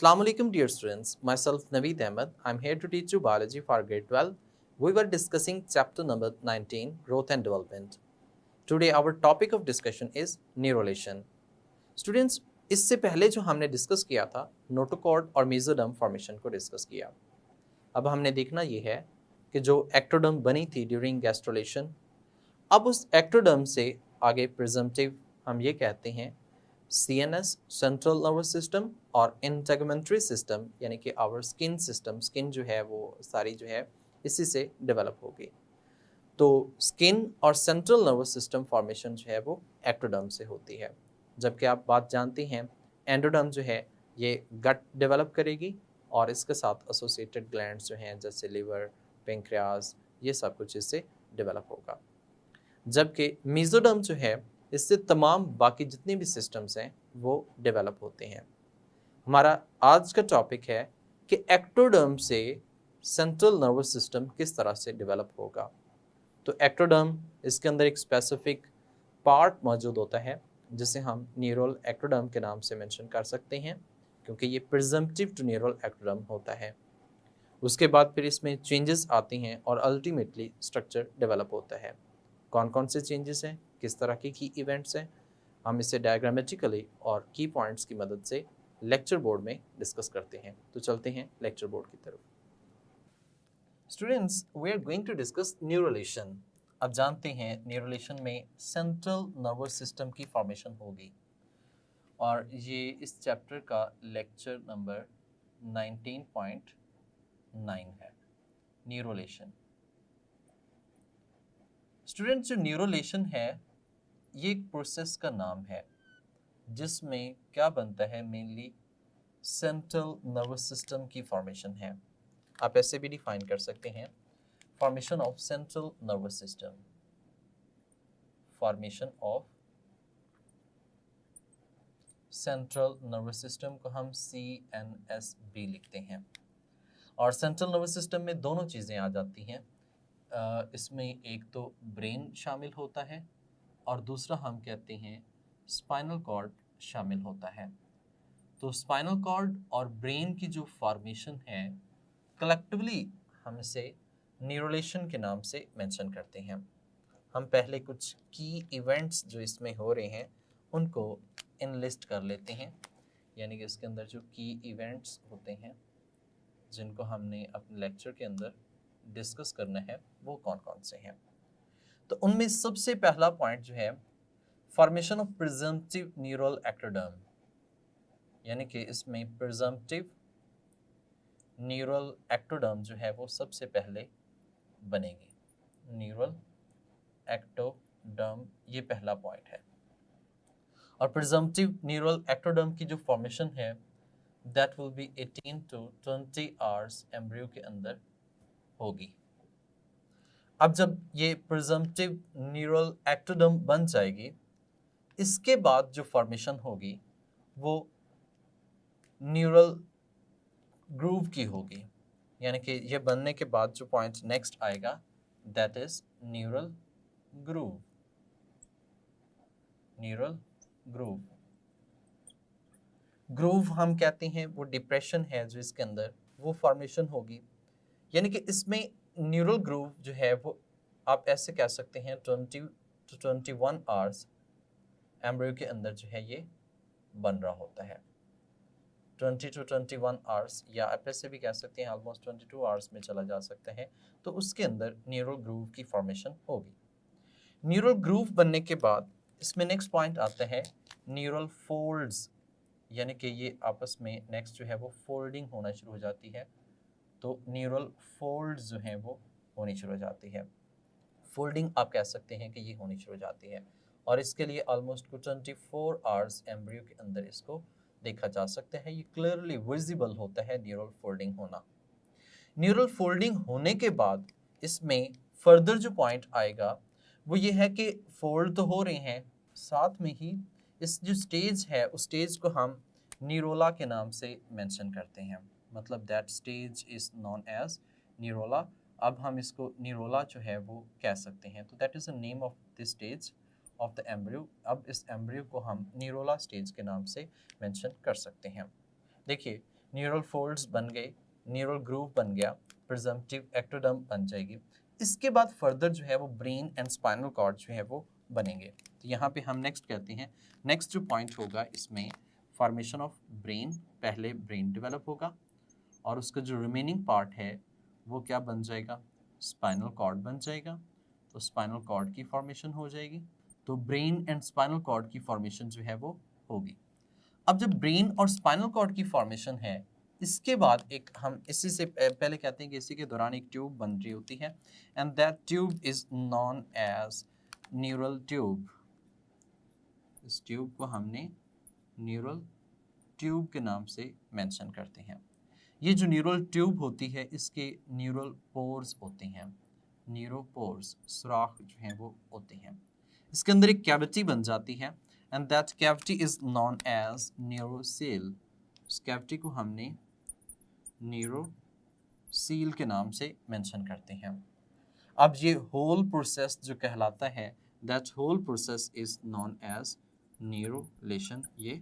Assalamu alaikum dear students, myself Naveed Ahmed. I'm here to teach you biology for grade 12. We were discussing chapter number 19, growth and development. Today our topic of discussion is neurulation. Students, इससे पहले जो हमने discuss किया था notochord और mesoderm formation को discuss किया। अब हमने देखना ये है कि जो एक्टोडर्म बनी थी ड्यूरिंग गैस्ट्रोलेशन, अब उस एक्टोडर्म से आगे प्रिजम्पटिव हम ये कहते हैं CNS सेंट्रल नर्वस सिस्टम और इंटेगुमेंट्री सिस्टम यानी कि आवर स्किन सिस्टम, स्किन जो है वो सारी जो है इसी से डेवलप होगी। तो स्किन और सेंट्रल नर्वस सिस्टम फॉर्मेशन जो है वो एक्टोडर्म से होती है, जबकि आप बात जानती हैं एंडोडर्म जो है ये गट डेवलप करेगी और इसके साथ एसोसिएटेड ग्लैंड्स जो हैं जैसे लिवर, पेंक्रियाज, ये सब कुछ इससे डेवलप होगा। जबकि मेसोडर्म जो है इससे तमाम बाकी जितने भी सिस्टम्स हैं वो डेवलप होते हैं। हमारा आज का टॉपिक है कि एक्टोडर्म से सेंट्रल नर्वस सिस्टम किस तरह से डेवलप होगा। तो एक्टोडर्म, इसके अंदर एक स्पेसिफिक पार्ट मौजूद होता है जिसे हम न्यूरल एक्टोडर्म के नाम से मेंशन कर सकते हैं, क्योंकि ये प्रिजम्पटिव टू न्यूरल एक्टोडर्म होता है। उसके बाद फिर इसमें चेंजेस आती हैं और अल्टीमेटली स्ट्रक्चर डेवलप होता है। कौन कौन से चेंजेस हैं, किस तरह के की इवेंट्स हैं, हम इसे डायग्रामेटिकली और की पॉइंट्स की मदद से लेक्चर बोर्ड में डिस्कस करते हैं। तो चलते हैं लेक्चर बोर्ड की तरफ। Students, we are going to discuss neurulation. अब जानते हैं न्यूरलेशन में सेंट्रल नर्वस सिस्टम की फॉर्मेशन होगी और ये इस चैप्टर का लेक्चर नंबर 19.9 है, न्यूरलेशन। स्टूडेंट्स, जो न्यूरलेशन है ये एक प्रोसेस का नाम है जिसमें क्या बनता है, मेनली सेंट्रल नर्वस सिस्टम की फॉर्मेशन है। आप ऐसे भी डिफाइन कर सकते हैं, formation of central nervous system, formation of central nervous system को हम CNSB लिखते हैं। और सेंट्रल नर्वस सिस्टम में दोनों चीज़ें आ जाती हैं, इसमें एक तो ब्रेन शामिल होता है और दूसरा हम कहते हैं स्पाइनल कॉर्ड शामिल होता है। तो स्पाइनल कॉर्ड और ब्रेन की जो फॉर्मेशन है कलेक्टिवली हम इसे न्यूरलेशन के नाम से मेंशन करते हैं। हम पहले कुछ की इवेंट्स जो इसमें हो रहे हैं उनको इनलिस्ट कर लेते हैं, यानी कि इसके अंदर जो की इवेंट्स होते हैं जिनको हमने अपने लेक्चर के अंदर डिस्कस करना है वो कौन कौन से हैं। तो उनमें सबसे पहला पॉइंट जो है formation of presumptive neural ectoderm, यानी कि इसमें प्रिजम्पटिव न्यूरल एक्टोडर्म जो है वो सबसे पहले बनेगी। न्यूरल एक्टोडर्म ये पहला पॉइंट है। और प्रिजम्पटिव न्यूरल एक्टोडर्म की जो फॉर्मेशन है that will B 18 to 20 hours embryo के अंदर होगी। अब जब ये प्रिजम्पटिव न्यूरल एक्टोडर्म बन जाएगी, इसके बाद जो फॉर्मेशन होगी वो न्यूरल ग्रूव की होगी, यानी कि ये बनने के बाद जो पॉइंट नेक्स्ट आएगा that is neural groove. Neural groove, groove हम कहते हैं वो डिप्रेशन है जो इसके अंदर वो फॉर्मेशन होगी, यानी कि इसमें न्यूरल ग्रूव जो है वो आप ऐसे कह सकते हैं 20 to 21 आवर्स एम्ब्रियो के अंदर जो है ये बन रहा होता है। 20 to 21 आवर्स, या आप ऐसे भी कह सकते हैं ऑलमोस्ट 22 आवर्स में चला जा सकता है, तो उसके अंदर न्यूरल ग्रूव की फॉर्मेशन होगी। न्यूरल ग्रूव बनने के बाद इसमें नेक्स्ट पॉइंट आता है न्यूरल फोल्ड्स, यानी कि ये आपस में नेक्स्ट जो है वो फोल्डिंग होना शुरू हो जाती है। तो न्यूरल फोल्ड्स जो हैं वो होनी शुरू हो जाती है। फोल्डिंग आप कह सकते हैं कि ये होनी शुरू हो जाती है और इसके लिए ऑलमोस्ट 24 आवर्स एम्ब्रियो के अंदर इसको देखा जा सकता है। ये क्लियरली विजिबल होता है न्यूरल फोल्डिंग होना। न्यूरल फोल्डिंग होने के बाद इसमें फर्दर जो पॉइंट आएगा वो ये है कि फोल्ड तो हो रहे हैं, साथ में ही इस जो स्टेज है उस स्टेज को हम न्यूरोला के नाम से मेंशन करते हैं, मतलब that stage is known as neurula. अब हम इसको न्यूरोला जो है वो कह सकते हैं। तो that is the name of this stage of the embryo. अब इस एम्ब्रियो को हम न्यूरोला स्टेज के नाम से मेंशन कर सकते हैं। देखिए, न्यूरल फोल्ड्स बन गए, न्यूरल ग्रूव बन गया, प्रिजम्पटिव एक्टोडर्म बन जाएगी। इसके बाद फर्दर जो है वो ब्रेन एंड स्पाइनल कॉर्ड जो है वो बनेंगे। तो यहाँ पे हम नेक्स्ट कहते हैं, नेक्स्ट जो पॉइंट होगा इसमें फॉर्मेशन ऑफ ब्रेन, पहले ब्रेन डेवलप होगा और उसका जो रिमेनिंग पार्ट है वो क्या बन जाएगा, स्पाइनल कॉर्ड बन जाएगा। तो स्पाइनल कॉर्ड की फॉर्मेशन हो जाएगी, तो ब्रेन एंड स्पाइनल कॉर्ड की फॉर्मेशन जो है वो होगी। अब जब ब्रेन और स्पाइनल कॉर्ड की फॉर्मेशन है, इसके बाद एक हम इसी से पहले कहते हैं कि इसी के दौरान एक ट्यूब बन रही होती है and that tube is known as neural tube. इस ट्यूब को हमने न्यूरल ट्यूब के नाम से मेंशन करते हैं। ये जो न्यूरल ट्यूब होती है इसके न्यूरल पोर्स होते हैं, न्यूरोपोर्स, सुराख जो हैं वो होते हैं। इसके अंदर एक कैविटी बन जाती है and that cavity is known as neurocoel. उस कैविटी को हमने न्यूरोसील के नाम से मेंशन करते हैं। अब ये होल प्रोसेस जो कहलाता है, that whole process is known as neurulation. ये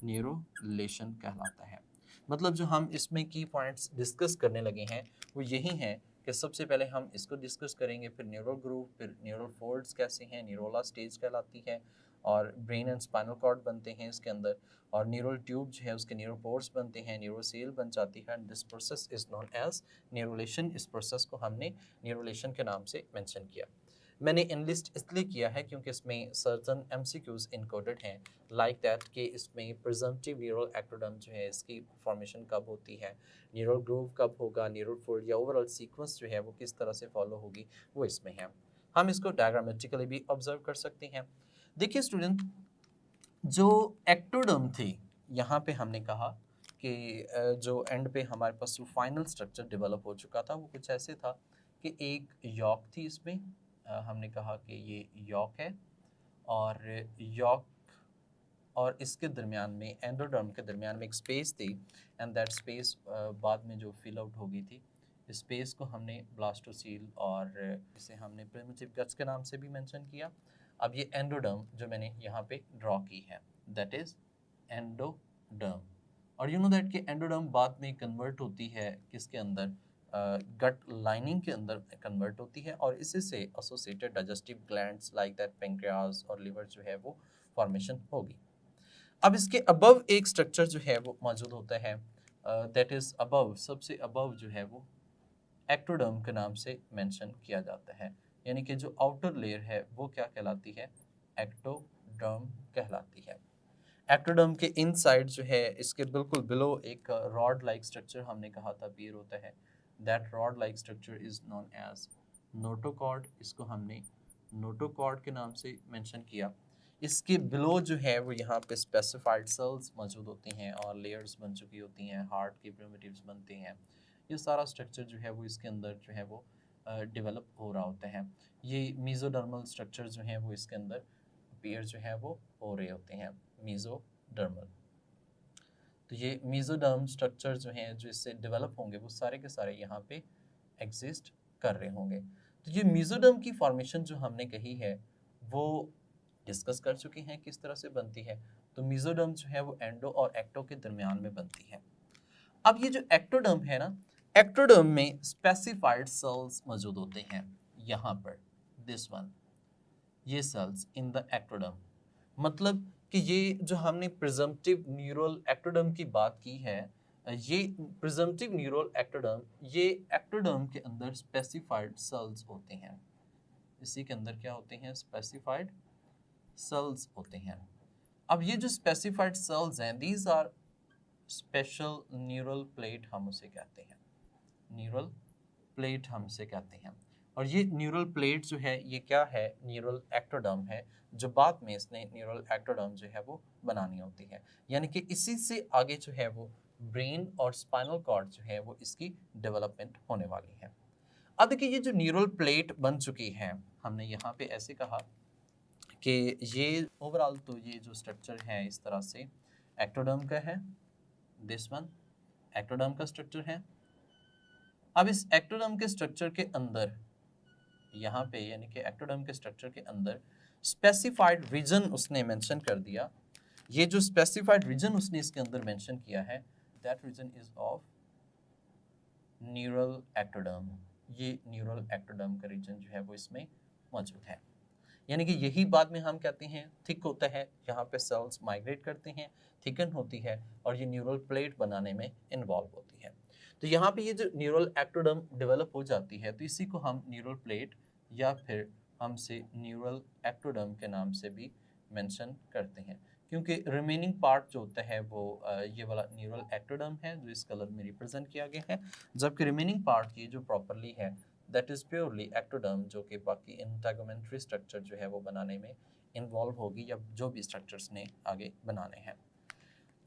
न्यूरोलेशन कहलाता है। मतलब जो हम इसमें की पॉइंट्स डिस्कस करने लगे हैं वो यही हैं कि सबसे पहले हम इसको डिस्कस करेंगे, फिर न्यूरल ग्रूव, फिर न्यूरल फोल्ड्स कैसे हैं, न्यूरोला स्टेज कहलाती है और ब्रेन एंड स्पाइनल कॉर्ड बनते हैं इसके अंदर, और न्यूरल ट्यूब जो है उसके न्यूरोपोर्स बनते हैं, न्यूरोसेल बन जाती है and this process is known as neurulation. इस प्रोसेस को हमने न्यूरोलेशन के नाम से मेंशन किया। मैंने इनलिस्ट इसलिए किया है क्योंकि इसमें सर्टन एमसीक्यूज इनकोडेड हैं लाइक दैट कि इसमें प्रिजम्पटिव न्यूरल एक्टोडर्म जो है इसकी फॉर्मेशन कब होती है, न्यूरल ग्रूव कब होगा, न्यूरल फोल्ड या ओवरऑल सीक्वेंस जो है वो किस तरह से फॉलो होगी वो इसमें है। हम इसको डायग्रामेटिकली भी ऑब्जर्व कर सकते हैं। देखिए स्टूडेंट, जो एक्टोडर्म थी यहाँ पे हमने कहा कि जो एंड पे हमारे पास जो फाइनल स्ट्रक्चर डेवलप हो चुका था वो कुछ ऐसे था कि एक यॉक थी इसमें, हमने कहा कि ये यॉक है और यॉक और इसके दरमियान में एंडोडर्म के दरमियान में एक स्पेस थी एंड दैट स्पेस बाद में जो फिल आउट हो गई थी। इस स्पेस को हमने ब्लास्टोसील और इसे हमने प्रिमिटिव गट्स के नाम से भी मेंशन किया। अब ये एंडोडर्म जो मैंने यहाँ पे ड्रॉ की है दैट इज एंडोडर्म, और यू नो दैट कि एंडोडर्म बाद में कन्वर्ट होती है किसके अंदर, गट लाइनिंग के अंदर कन्वर्ट होती है और इसी से associated digestive glands like that pancreas और लिवर जो है वो फॉर्मेशन होगी। अब इसके अबव एक स्ट्रक्चर जो है वो मौजूद होता है दैट इज अबव, सबसे अबव जो है वो एक्टोडर्म के नाम से मेंशन किया जाता है, यानी कि जो आउटर लेयर है वो क्या कहलाती है, एक्टोडर्म कहलाती है। एक्टोडर्म के इनसाइड जो है इसके बिल्कुल बिलो एक रॉड लाइक स्ट्रक्चर हमने कहा था अपीयर होता है, that rod like structure is known as notochord. इसको हमने नोटोकॉर्ड के नाम से मेंशन किया। इसके बिलो जो है वो यहाँ पे स्पेसिफाइड सेल्स मौजूद होती हैं और लेयर्स बन चुकी होती हैं, हार्ट के प्रिमिटिव्स बनते हैं। ये सारा स्ट्रक्चर जो है वो इसके अंदर जो है वो डेवलप हो रहा होता है। ये मीजोडर्मल स्ट्रक्चर जो है वो इसके अंदर अपीयर जो है वो हो रहे होते हैं, मीजोडर्मल। तो ये मीजोडर्म स्ट्रक्चर जो हैं जो इससे डेवलप होंगे वो सारे के सारे यहाँ पे एग्जिस्ट कर रहे होंगे। तो ये मीजोडर्म की फॉर्मेशन जो हमने कही है वो डिस्कस कर चुके हैं किस तरह से बनती है। तो मीजोडर्म जो है वो एंडो और एक्टो के दरमियान में बनती है। अब ये जो एक्टोडर्म है ना, एक्टोडर्म में स्पेसिफाइड सेल्स मौजूद होते हैं, यहाँ पर दिस वन, ये सेल्स इन द एक्टोडर्म। मतलब कि ये जो हमने प्रिजम्पटिव न्यूरल एक्टोडर्म की बात की है, ये प्रिजम्पटिव न्यूरल एक्टोडर्म, ये एक्टोडर्म के अंदर स्पेसिफाइड सेल्स होते हैं। इसी के अंदर क्या होते हैं, स्पेसिफाइड सेल्स होते हैं। अब ये जो स्पेसिफाइड सेल्स हैं, these are special neural plate हम उसे कहते हैं, न्यूरल प्लेट हम उसे कहते हैं। और ये न्यूरल प्लेट जो है ये क्या है, न्यूरल एक्टोडर्म है, जो बाद में इसने न्यूरल एक्टोडर्म जो है वो बनानी होती है। यानी कि इसी से आगे जो है वो ब्रेन और स्पाइनल कॉर्ड जो है वो इसकी डेवलपमेंट होने वाली है। अब देखिए ये जो न्यूरल प्लेट बन चुकी है, हमने यहाँ पे ऐसे कहा कि ये ओवरऑल तो ये जो स्ट्रक्चर है इस तरह से एक्टोडर्म का है, दिस वन एक्टोडर्म का स्ट्रक्चर है। अब इस एक्टोडर्म के स्ट्रक्चर के अंदर यहाँ पे यानी कि एक्टोडर्म के स्ट्रक्चर के अंदर स्पेसिफाइड रीजन उसने मेंशन कर दिया। ये जो स्पेसिफाइड रीजन उसने इसके अंदर मेंशन किया है that region is of neural ectoderm. ये न्यूरल एक्टोडर्म का रीजन जो है वो इसमें मौजूद है। यानी कि यही बाद में हम कहते हैं थिक होता है, यहाँ पे सेल्स माइग्रेट करते हैं, थिकन होती है और ये न्यूरल प्लेट बनाने में इन्वॉल्व होती है। तो यहाँ पे ये जो न्यूरल एक्टोडर्म डेवलप हो जाती है तो इसी को हम न्यूरल प्लेट या फिर हमसे न्यूरल एक्टोडर्म के नाम से भी मेंशन करते हैं, क्योंकि रिमेनिंग पार्ट जो होता है वो ये वाला न्यूरल एक्टोडर्म है जो इस कलर में रिप्रेजेंट किया गया है, जबकि रिमेनिंग पार्ट ये जो प्रॉपरली है दैट इज प्योरली एक्टोडर्म, जो कि बाकी इंटेगुमेंट्री स्ट्रक्चर जो है वो बनाने में इन्वॉल्व होगी या जो भी स्ट्रक्चर्स ने आगे बनाने हैं।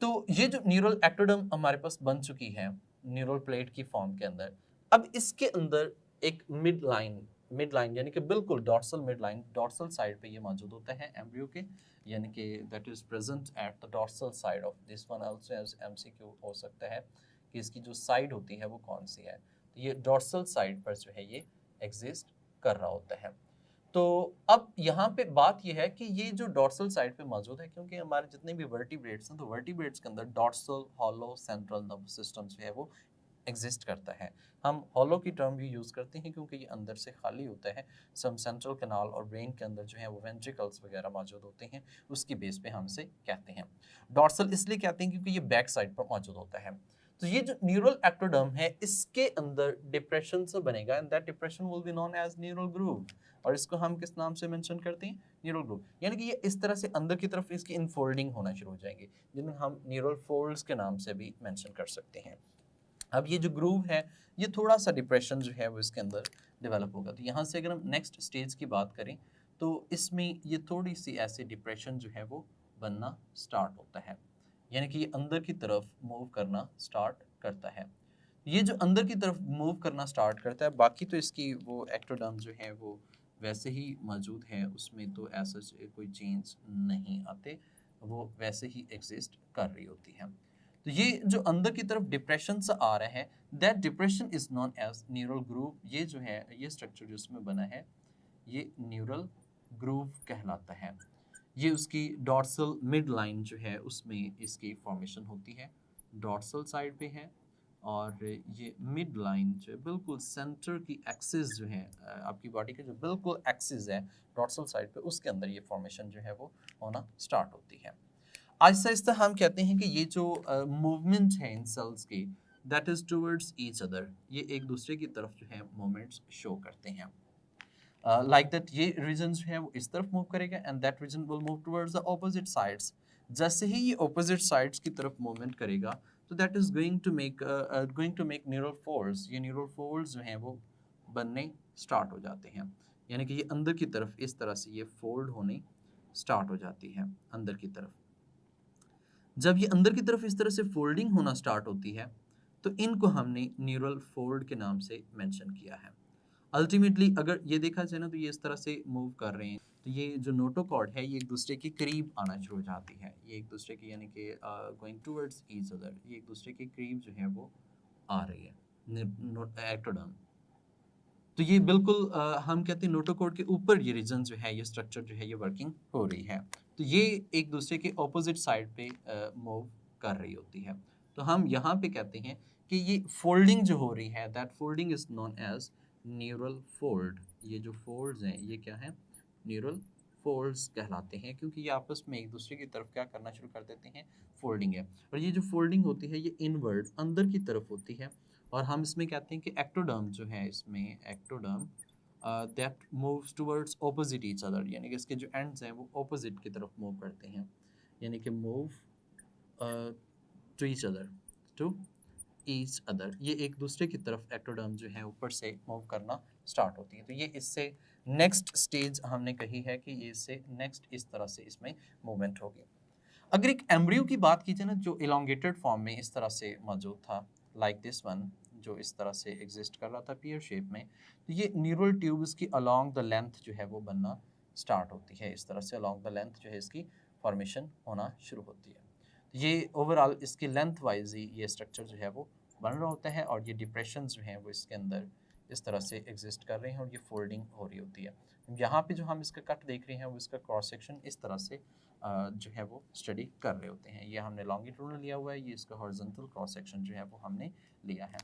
तो ये जो न्यूरल एक्टोडर्म हमारे पास बन चुकी है न्यूरल प्लेट की फॉर्म के अंदर, अब इसके अंदर एक मिड लाइन यानी कि बिल्कुल dorsal mid line dorsal side पे ये मौजूद होता है एम्ब्रियो के, यानी कि that is present at the dorsal side of this one. Also as MCQ हो सकता है कि इसकी जो साइड होती है वो कौन सी है, तो ये डॉर्सल साइड पर जो है ये एग्जिस्ट कर रहा होता है। तो अब यहाँ पे बात ये है कि ये जो डॉर्सल साइड पे मौजूद है, क्योंकि हमारे जितने भी वर्टिब्रेट्स हैं तो वर्टिब्रेट्स के अंदर dorsal hollow central nervous system जो है वो एग्जिस्ट करता है। हम हॉलो की टर्म भी यूज़ करते हैं क्योंकि ये अंदर से खाली होता है, सम सेंट्रल कैनाल और ब्रेन के अंदर जो है वो वेंट्रिकल्स वगैरह मौजूद होते हैं, उसकी बेस पे हम इसे कहते हैं। डॉर्सल इसलिए कहते हैं क्योंकि ये बैक साइड पर मौजूद होता है। तो ये जो न्यूरल एक्टोडर्म है इसके अंदर डिप्रेशन से बनेगा and that depression will be known as neural groove, और इसको हम किस नाम से मेंशन करते हैं, न्यूरल ग्रूव। यानी कि ये इस तरह से अंदर की तरफ इसकी इनफोल्डिंग होना शुरू हो जाएंगे, जिन्हें हम न्यूरल फोल्ड्स के नाम से भी मेंशन कर सकते हैं। अब ये जो ग्रूव है ये थोड़ा सा डिप्रेशन जो है वो इसके अंदर डेवलप होगा। तो यहाँ से अगर हम नेक्स्ट स्टेज की बात करें तो इसमें ये थोड़ी सी ऐसे डिप्रेशन जो है वो बनना स्टार्ट होता है, यानी कि ये अंदर की तरफ मूव करना स्टार्ट करता है। ये जो अंदर की तरफ मूव करना स्टार्ट करता है, बाकी तो इसकी वो एक्टोडर्म जो है वो वैसे ही मौजूद है, उसमें तो ऐसा कोई चेंज नहीं आते, वो वैसे ही एग्जिस्ट कर रही होती है। तो ये जो अंदर की तरफ डिप्रेशन से आ रहा है that depression is known as neural groove. ये जो है ये स्ट्रक्चर जो इसमें बना है ये न्यूरल ग्रूव कहलाता है। ये उसकी डॉर्सल मिड लाइन जो है उसमें इसकी फॉर्मेशन होती है, डॉर्सल साइड पे है, और ये मिड लाइन जो है बिल्कुल सेंटर की एक्सिस जो है आपकी बॉडी के जो बिल्कुल एक्सिस है डॉर्सल साइड पे, उसके अंदर ये फॉर्मेशन जो है वो होना स्टार्ट होती है। आहिस्ता आहिस्ता हम कहते हैं कि ये जो मूवमेंट है इन सेल्स की that is towards each other, ये एक दूसरे की तरफ जो है मूवमेंट्स शो करते हैं। लाइक दैट ये रीजन जो है वो इस तरफ मूव करेगा and that region will move towards the opposite sides. जैसे ही ये ऑपोजिट साइड्स की तरफ मूवमेंट करेगा तो that is going to make neural folds. ये न्यूरल फोल्ड्स जो हैं वो बनने स्टार्ट हो जाते हैं, यानी कि ये अंदर की तरफ इस तरह से ये फोल्ड होने स्टार्ट हो जाती है अंदर की तरफ। जब ये अंदर की तरफ इस तरह से फोल्डिंग होना स्टार्ट होती है तो इनको हमने न्यूरल फोल्ड के नाम से मेंशन किया है। अल्टीमेटली अगर ये देखा जाए ना तो ये इस तरह से मूव कर रहे हैं, तो ये जो नोटोकॉर्ड है ये एक दूसरे के करीब आना शुरू हो जाती है, ये एक दूसरे के यानी कि गोइंग टुवर्ड्स ईच अदर, ये एक दूसरे के करीब जो है वो आ रही है एक्टोडर्म। तो ये बिल्कुल हम कहते हैं नोटोकॉर्ड के ऊपर ये रीजन जो है ये स्ट्रक्चर जो है ये वर्किंग हो रही है, तो ये एक दूसरे के ऑपोजिट साइड पे मूव कर रही होती है। तो हम यहाँ पे कहते हैं कि ये फोल्डिंग जो हो रही है that folding is known as neural fold. ये जो फोल्ड्स हैं ये क्या है, न्यूरल फोल्ड्स कहलाते हैं, क्योंकि ये आपस में एक दूसरे की तरफ क्या करना शुरू कर देते हैं, फोल्डिंग है। और ये जो फोल्डिंग होती है ये इनवर्ड अंदर की तरफ होती है, और हम इसमें कहते हैं कि एक्टोडर्म जो है इसमें ectoderm that moves towards opposite each other, यानी कि इसके जो एंड्स हैं वो ऑपोजिट की तरफ मूव करते हैं, यानी कि move to each other, to each other, ये एक दूसरे की तरफ एक्टोडर्म जो है ऊपर से मूव करना स्टार्ट होती है। तो ये इससे नेक्स्ट स्टेज हमने कही है कि ये इससे नेक्स्ट इस तरह से इसमें मूवमेंट होगी। अगर एक एम्ब्रियो की बात कीजिए ना जो इलोंगेटेड फॉर्म में इस तरह से मौजूद था लाइक दिस वन, जो इस तरह से एग्जिस्ट कर रहा था पीयर शेप में, तो ये न्यूरल ट्यूब्स की अलोंग द लेंथ जो है वो बनना स्टार्ट होती है, इस तरह से अलोंग द लेंथ जो है इसकी फॉर्मेशन होना शुरू होती है। तो ये ओवरऑल इसकी लेंथ वाइज ही ये स्ट्रक्चर जो है वो बन रहा होता है, और ये डिप्रेशन जो है वो इसके अंदर इस तरह से एग्जिस्ट कर रहे हैं और ये फोल्डिंग हो रही होती है। यहाँ पे जो हम इसका कट देख रहे हैं वो इसका क्रॉस सेक्शन इस तरह से जो है वो स्टडी कर रहे होते हैं। ये हमने लॉन्गिट्यूडनल लिया हुआ है, ये इसका हॉरिजॉन्टल क्रॉस सेक्शन जो है वो हमने लिया है।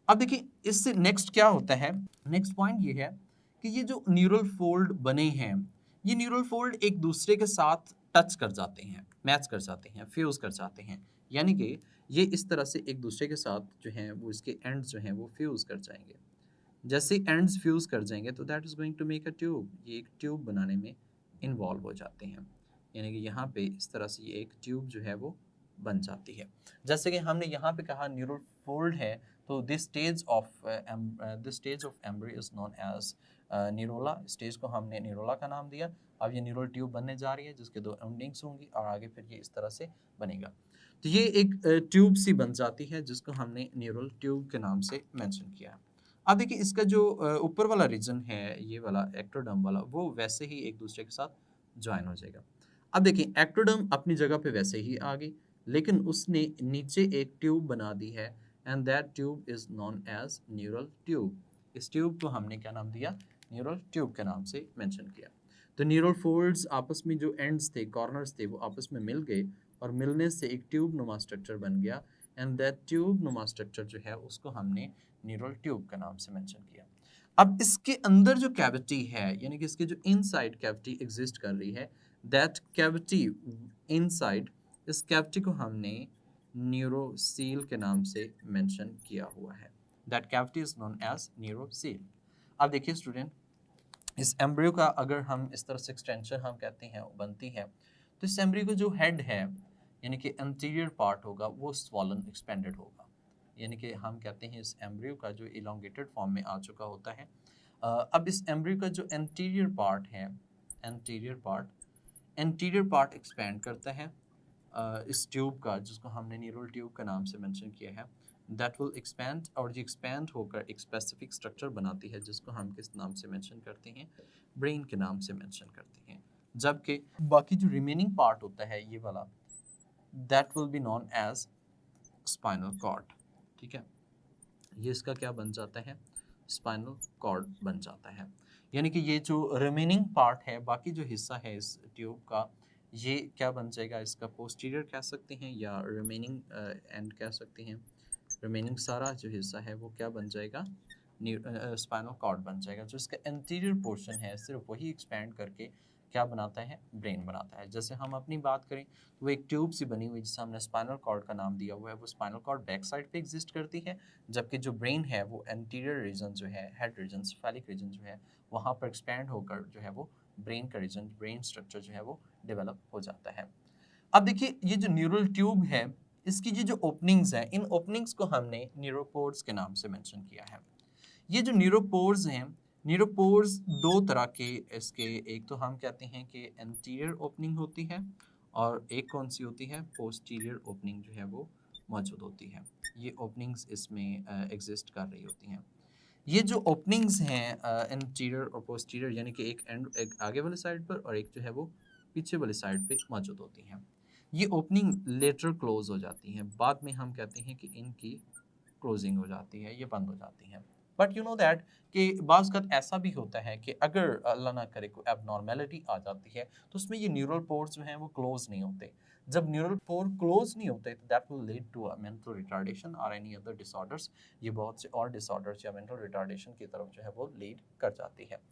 अब देखिए इससे नेक्स्ट क्या होता है, नेक्स्ट पॉइंट ये है कि ये जो न्यूरल फोल्ड बने हैं, ये न्यूरल फोल्ड एक दूसरे के साथ टच कर जाते हैं, मैच कर जाते हैं, फ्यूज कर जाते हैं, यानी कि ये इस तरह से एक दूसरे के साथ जो है वो इसके एंड्स जो हैं वो फ्यूज कर जाएंगे। जैसे एंड्स फ्यूज कर जाएंगे तो that is going to make a tube, ये एक ट्यूब बनाने में इन्वॉल्व हो जाते हैं, यानी कि यहाँ पे इस तरह से ये एक ट्यूब जो है वो बन जाती है। जैसे कि हमने यहाँ पे कहा न्यूरल फोल्ड है, तो this stage of embryo is known as neurula. Stage को हमने न्यूरोला का नाम दिया। अब ये न्यूरल ट्यूब बनने जा रही है जिसके दो एंडिंग्स होंगी और आगे फिर ये इस तरह से बनेगा। तो ये एक ट्यूब सी बन जाती है जिसको हमने न्यूरल ट्यूब के नाम से मेंशन किया है। अब देखिए इसका जो ऊपर वाला रीजन है, ये वाला एक्टोडर्म वाला, वो वैसे ही एक दूसरे के साथ ज्वाइन हो जाएगा। अब देखिए एक्टोडर्म अपनी जगह पे वैसे ही आ गई, लेकिन उसने नीचे एक ट्यूब बना दी है and that tube is known as neural tube. इस ट्यूब को हमने क्या नाम दिया, न्यूरल ट्यूब के नाम से मेंशन किया। तो न्यूरल फोल्ड्स आपस में जो एंड्स थे, कॉर्नर्स थे, वो आपस में मिल गए और मिलने से एक ट्यूब नुमा स्ट्रक्चर बन गया एंड दैट ट्यूब नुमा स्ट्रक्चर जो है उसको हमने न्यूरल ट्यूब के नाम से मेंशन किया। अब इसके अंदर जो कैविटी है, यानी कि इसके जो इनसाइड कैविटी एग्जिस्ट कर रही है, दैट कैविटी इनसाइड, इस कैविटी को हमने न्यूरोसील के नाम से मेंशन किया हुआ है। That cavity is known as neurocoel. अब देखिए स्टूडेंट, इस एम्ब्रियो का अगर हम इस तरह से एक्सटेंशन हम कहते हैं बनती है, तो इस एम्ब्रियो का जो हेड है यानी कि एंटीरियर पार्ट होगा वो स्वॉलन एक्सपेंडेड होगा, यानी कि हम कहते हैं इस एम्ब्रियो का जो इलोंगेटेड फॉर्म में आ चुका होता है। अब इस एम्ब्रियो का जो एंटीरियर पार्ट है, एंटीरियर पार्ट एक्सपेंड करता है इस ट्यूब का, जिसको हमने न्यूरल ट्यूब का नाम से मेंशन किया है। दैट विल एक्सपैंड, और ये एक्सपैंड होकर एक स्पेसिफिक स्ट्रक्चर बनाती है जिसको हम किस नाम से मेंशन करते हैं, ब्रेन के नाम से मेंशन करते हैं। जबकि बाकी जो रिमेनिंग पार्ट होता है ये वाला, that will be known as spinal cord. ठीक है, ये इसका क्या बन जाता है, स्पाइनल कॉर्ड बन जाता है। यानी कि ये जो रिमेनिंग पार्ट है, बाकी जो हिस्सा है इस ट्यूब का, ये क्या बन जाएगा, इसका पोस्टीरियर कह सकते हैं या रिमेनिंग एंड कह सकते हैं। रिमेनिंग सारा जो हिस्सा है वो क्या बन जाएगा, स्पाइनल कॉर्ड बन जाएगा। जो इसका एंटीरियर पोर्शन है सिर्फ वही एक्सपैंड करके क्या बनाता है, ब्रेन बनाता है। जैसे हम अपनी बात करें तो वो एक ट्यूब सी बनी हुई जिसे हमने स्पाइनल कॉर्ड का नाम दिया हुआ है, वो स्पाइनल कॉर्ड बैक साइड पे एग्जिस्ट करती है, जबकि जो ब्रेन है वो एंटीरियर रीजन जो है, हेड रीजन, सेफेलिक रीजन जो है, वहाँ पर एक्सपैंड होकर जो है वो ब्रेन का रीजन, ब्रेन स्ट्रक्चर जो है वो डेवलप हो जाता है। अब देखिए ये जो न्यूरल ट्यूब है, इसकी ये जो ओपनिंग्स हैं, इन ओपनिंग्स को हमने न्यूरोपोर्स के नाम से मेंशन किया है। ये जो न्यूरोपोर्स हैं, न्यूरोपोर्स दो तरह के इसके, एक तो हम कहते हैं कि एंटीरियर ओपनिंग होती है और एक कौन सी होती है, पोस्टीरियर ओपनिंग जो है वो मौजूद होती है। ये ओपनिंग्स इसमें एग्जिस्ट कर रही होती हैं। ये जो ओपनिंग्स हैं एंटीरियर और पोस्टीरियर, यानी कि एक आगे वाले साइड पर और एक जो है वो पीछे वाले साइड पे मौजूद होती हैं। ये ओपनिंग लेटर क्लोज हो जाती हैं, बाद में हम कहते हैं कि इनकी क्लोजिंग हो जाती है, ये बंद हो जाती हैं। बट यू नो दैट कि बाज़ वक़्त ऐसा भी होता है कि अगर अल्लाह ना करे कोई एबनॉर्मेलिटी आ जाती है तो उसमें ये न्यूरल पोर्स जो हैं वो क्लोज नहीं होते। जब न्यूरल पोर क्लोज नहीं होते तो that will lead to a mental retardation और एनी अदर डिसऑर्डर्स। ये बहुत से और डिसऑर्डर्स या मेंटल रिटार्डेशन की तरफ जो है वो लीड कर जाती है।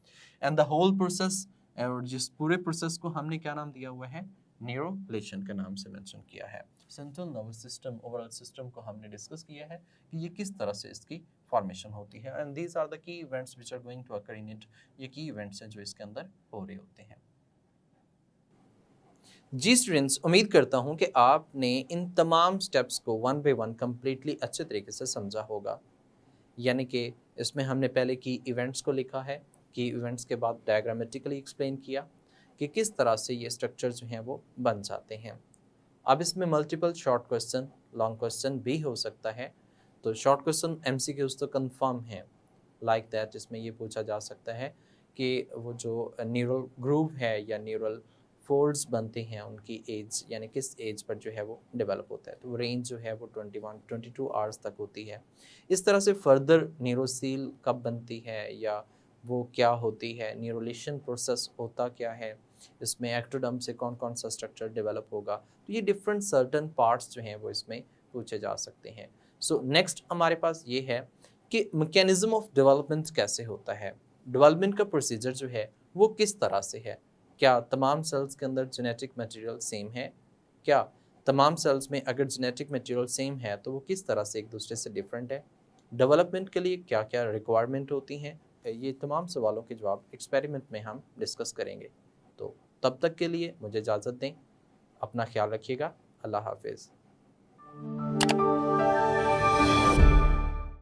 एंड द होल प्रोसेस, और जिस पूरे प्रोसेस को हमने क्या नाम दिया हुआ है, न्यूरोलेशन के नाम से मेंशन किया है। Central nervous system, overall system को हमने डिस्कस किया है कि ये किस तरह से इसकी फॉर्मेशन होती है and these are the key events which are going to occur in it. ये की इवेंट्स हैं जो इसके अंदर हो रहे होते हैं। जी स्टूडेंट्स, उम्मीद करता हूँ कि आपने इन तमाम स्टेप्स को वन बाय वन कम्प्लीटली अच्छे तरीके से समझा होगा। यानी कि इसमें हमने पहले की इवेंट्स को लिखा है, की इवेंट्स के बाद डायग्रामेटिकली एक्सप्लेन किया कि किस तरह से ये स्ट्रक्चर जो हैं वो बन जाते हैं। अब इसमें multiple short question, long question भी हो सकता है। तो शॉर्ट क्वेश्चन एमसीक्यूज तो कंफर्म है, लाइक दैट इसमें ये पूछा जा सकता है कि वो जो न्यूरल ग्रूव है या न्यूरल फोल्ड्स बनते हैं उनकी एज, यानी किस एज पर जो है वो डेवलप होता है, तो वो रेंज जो है वो 21-22 आवर्स तक होती है। इस तरह से फर्दर न्यूरोसील कब बनती है या वो क्या होती है, न्यूरोलेशन प्रोसेस होता क्या है, इसमें एक्टोडर्म से कौन कौन सा स्ट्रक्चर डेवलप होगा, तो ये डिफरेंट सर्टन पार्ट्स जो हैं वो इसमें पूछे जा सकते हैं। सो नेक्स्ट हमारे पास ये है कि मैकेनिज्म ऑफ डेवलपमेंट कैसे होता है, डेवलपमेंट का प्रोसीजर जो है वो किस तरह से है, क्या तमाम सेल्स के अंदर जेनेटिक मटेरियल सेम है, क्या तमाम सेल्स में अगर जेनेटिक मटेरियल सेम है तो वो किस तरह से एक दूसरे से डिफरेंट है, डेवलपमेंट के लिए क्या क्या रिक्वायरमेंट होती हैं, ये तमाम सवालों के जवाब एक्सपेरिमेंट में हम डिस्कस करेंगे। तो तब तक के लिए मुझे इजाज़त दें, अपना ख्याल रखिएगा, अल्लाह हाफिज़।